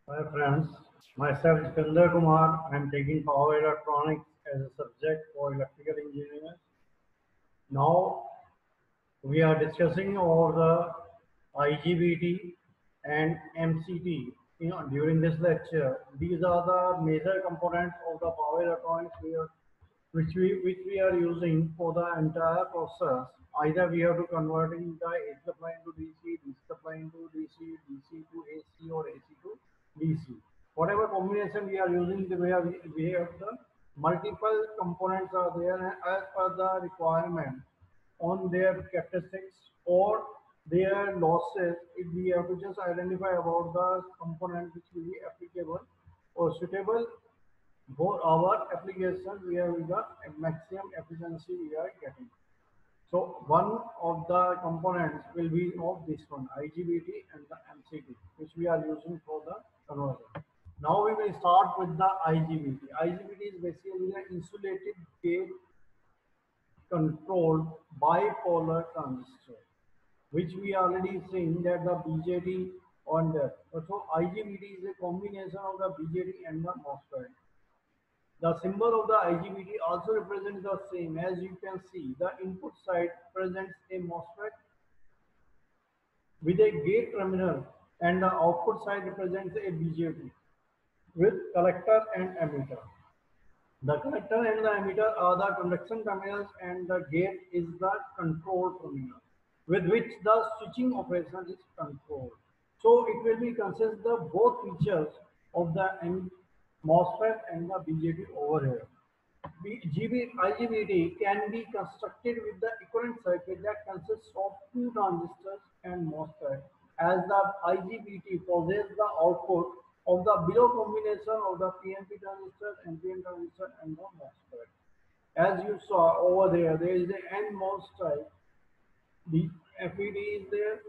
Hi friends, myself Sikandar Kumar. I am taking power electronics as a subject for electrical engineers. Now we are discussing over the IGBT and MCT. During this lecture, these are the major components of the power electronics which we are using for the entire process. Either we have to converting the AC supply into DC, DC supply into DC, DC to AC, or AC to DC. Whatever combination we are using, we have the multiple components are there and as per the requirement on their characteristics or their losses. If we have to just identify about the component which will be applicable or suitable for our application, we have the maximum efficiency we are getting. So one of the components will be of this one, IGBT and the MCT, which we are using for the conversion. Now we will start with the IGBT. IGBT is basically an insulated gate controlled bipolar transistor, which we already seen that the BJT on that. So IGBT is a combination of the BJT and the MOSFET. The symbol of the IGBT also represents the same. As you can see, the input side presents a MOSFET with a gate terminal and the output side represents a BJT with collector and emitter. The collector and the emitter are the conduction terminals and the gate is the control terminal with which the switching operation is controlled. So it will be consist of both features of the MOSFET and the BJT over here. IGBT can be constructed with the equivalent circuit that consists of two transistors and MOSFET, as the IGBT possesses the output of the below combination of the PNP transistor, NPN transistor, and the MOSFET. As you saw over there, there is an NMOS type. The FET is there.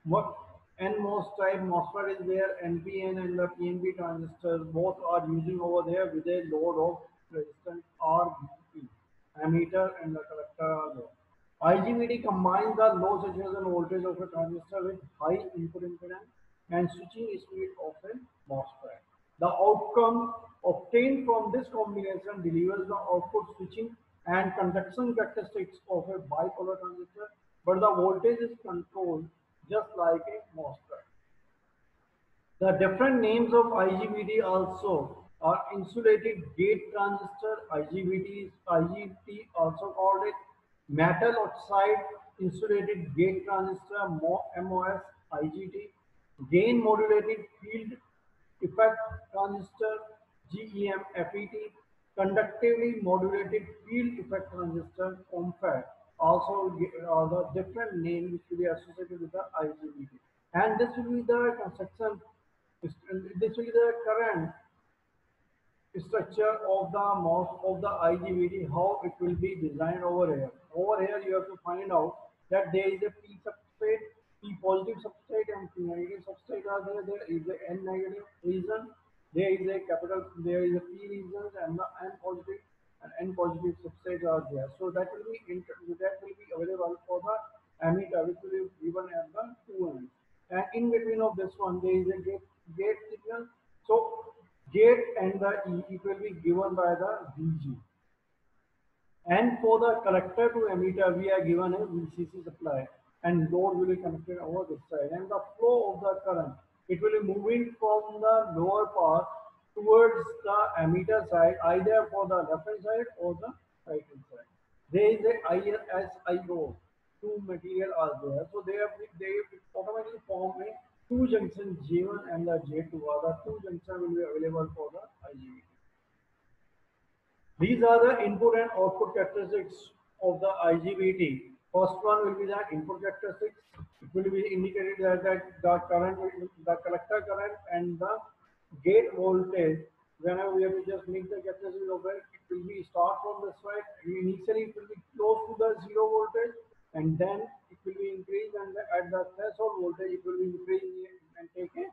What NMOS type MOSFET is there. NPN and the PNP transistors both are using over there with a load of resistance RBP. Ammeter and the collector are there. IGBT combines the low saturation voltage of a transistor with high input impedance and switching speed of a MOSFET. The outcome obtained from this combination delivers the output switching and conduction characteristics of a bipolar transistor, but the voltage is controlled just like a MOSFET. The different names of IGBT also are insulated gate transistor, IGBT also called it metal oxide insulated gate transistor, MOS, IGT, gain modulated field effect transistor, GEM, FET, conductively modulated field effect transistor, COMFET, also the different name which will be associated with the IGBT. And this will be the construction, this will be the current structure of the MOS of the IGBT, how it will be designed over here. Over here you have to find out that there is a P substrate, P positive substrate and P negative substrate are there. There is a N negative region, there is a there is a P regions and the N positive and N positive substrate are there. So that will be available for the emitter which will be given at the two ends. And in between of this one there is a gate signal. So gate and the E, it will be given by the VG. And for the collector to emitter, we are given a VCC supply and load will be connected over this side. And the flow of the current, it will be moving from the lower part towards the emitter side, either for the left hand side or the right hand side. There is a ISIO, two material are there. So they automatically form a two junction J1 and the J2 are the two junction will be available for the IGBT. These are the input and output characteristics of the IGBT. First one will be the input characteristics. It will be indicated that the current, the collector current and the gate voltage. Whenever we have to just make the characteristics of it, it will be start from the side. Initially, it will be close to the zero voltage, and then it will be increased, and at the threshold voltage, it will be increased and take a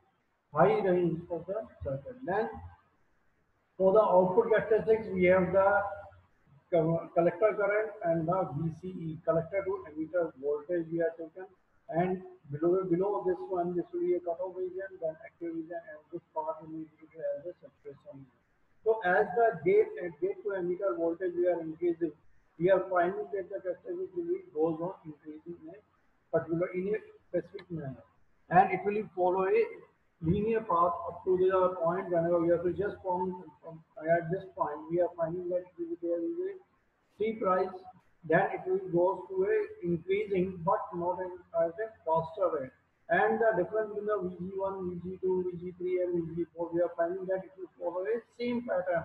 high range of the circuit. Then for the output characteristics, we have the collector current and the VCE, collector to emitter voltage we have taken, and below this one, this will be a cutoff region, then active region, and this part will be as the gate to emitter voltage we are increasing, we are finding that the characteristic goes on increasing in a specific manner, and it will follow a linear path up to the point whenever we have to just from at this point we are finding that there is a steep rise, then it will goes to a increasing but not in at a faster rate. And the difference between the VG1, VG2, VG3 and VG4, we are finding that it will follow a same pattern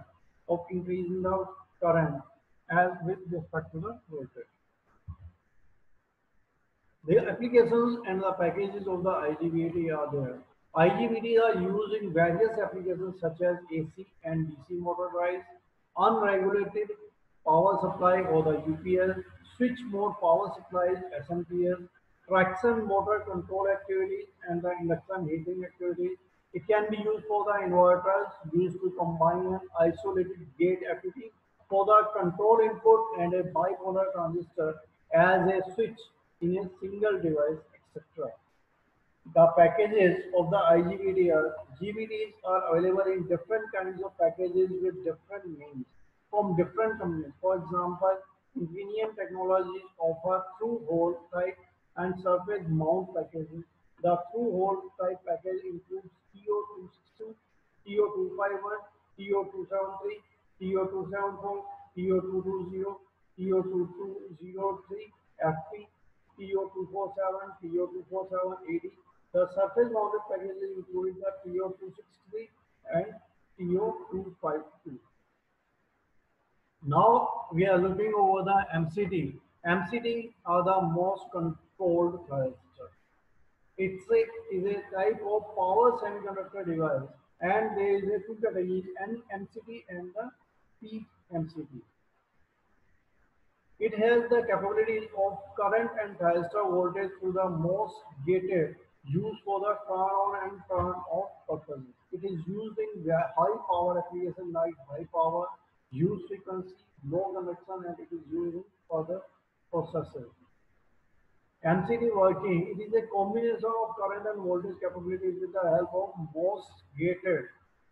of increasing the current as with respect to the voltage. The applications and the packages of the IGBT are there. IGBT are used in various applications such as AC and DC motor drives, unregulated power supply or the UPS, switch mode power supplies SMPS, traction motor control activities and the induction heating activities. It can be used for the inverters used to combine an isolated gate FET for the control input and a bipolar transistor as a switch in a single device, etc. The packages of the IGBT are GBTs are available in different kinds of packages with different names from different companies. For example, Infineon Technologies offer through-hole type and surface mount packages. The through-hole type package includes TO262, TO251, TO273, TO274, TO220, TO2203, FP, TO247, TO24780. The surface mounted packages include the TO263 and TO252. Now we are looking over the MCT. MCT are the most controlled transistor. Is a type of power semiconductor device, and there is a two categories, NMCT and the PMCT. It has the capability of current and transistor voltage through the MOS gated used for the turn on and turn off purposes. It is used in high power applications like high power, use frequency, low conduction, and it is used in further processors. MCD working, it is a combination of current and voltage capabilities with the help of MOS gated.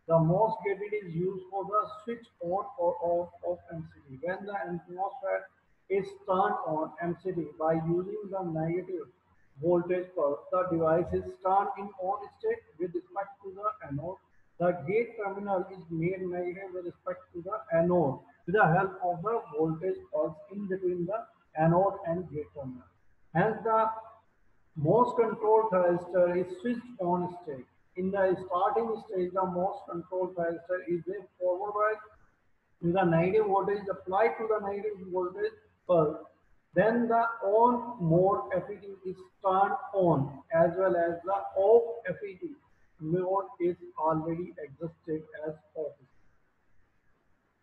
The MOS gated is used for the switch on or off of MCD. When the MOSFET is turned on MCD by using the negative voltage pulse, the device is turned in on state with respect to the anode. The gate terminal is made negative with respect to the anode with the help of the voltage pulse in between the anode and gate terminal. Hence, the MOS control transistor is switched on state. In the starting stage, the MOS control transistor is a forward bias with the negative voltage applied to the negative voltage pulse. Then the on mode FET is turned on as well as the off FET mode is already existed as off.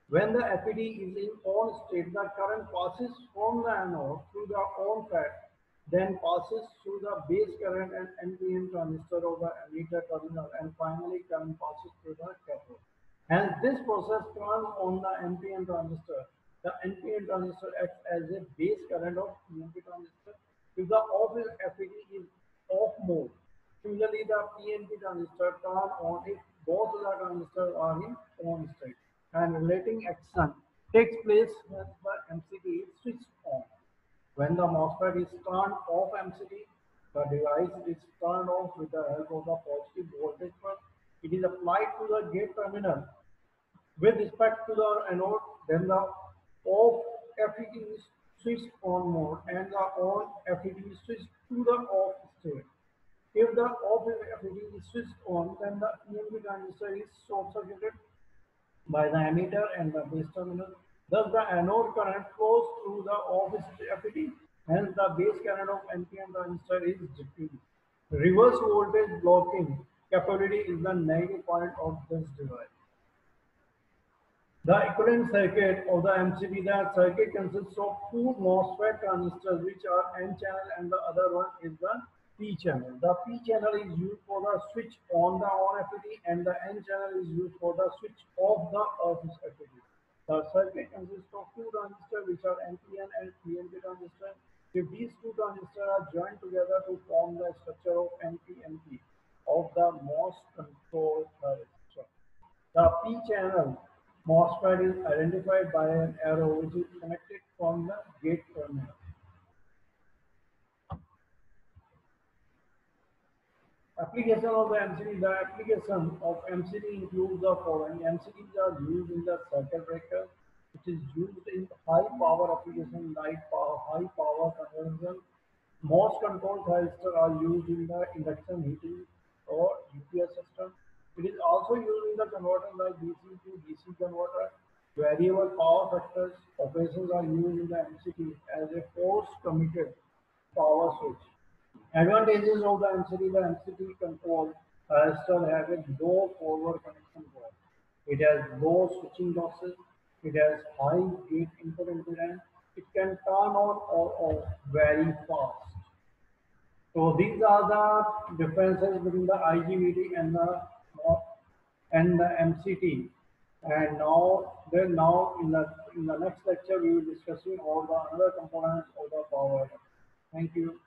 When the FET is in on state, the current passes from the anode through the on FET, then passes through the base current and NPN transistor of the emitter terminal, and finally current passes through the cathode. Hence, this process turns on the NPN transistor. The NPN transistor acts as a base current of PNP transistor. If the off FET is off mode, similarly the PNP transistor turn on if both the transistors are in on state, and relating action takes place when the MCT is switched on. When the MOSFET is turned off MCT, the device is turned off with the help of the positive voltage pulse. It is applied to the gate terminal with respect to the anode, then the off FET is switched on mode and the on FET is switched to the off state. If the off FET is switched on, then the EMP transistor is short circuited by the emitter and the base terminal. Thus, the anode current flows through the off FET, hence the base current of NPN transistor is decreased. Reverse voltage blocking capability is the negative point of this device. The equivalent circuit of the MCB, the circuit consists of two MOSFET transistors which are N channel and the other one is the P channel. The P channel is used for the switch on the on FET and the N channel is used for the switch off the off FET. The circuit consists of two transistors which are NPN and PNP transistors. If these two transistors are joined together to form the structure of NPNP of the MOS control transistor. The P channel MOSFET is identified by an arrow which is connected from the gate terminal. Application of the MCD. The application of MCD includes the following. MCDs are used in the circuit breaker, which is used in high power application like high power conversion. Most control transistors are used in the induction heating or UPS system. It is also used in the converter like DC to DC converter. Variable power factors operations are used in the MCD as a force committed power switch. Advantages of the MCD. The MCD control resistor have a low forward connection current. It has low switching losses. It has high gate input impedance. It can turn on or off very fast. So these are the differences between the IGBT and the MCT. And now in the next lecture we will be discussing all the other components of the power. Thank you.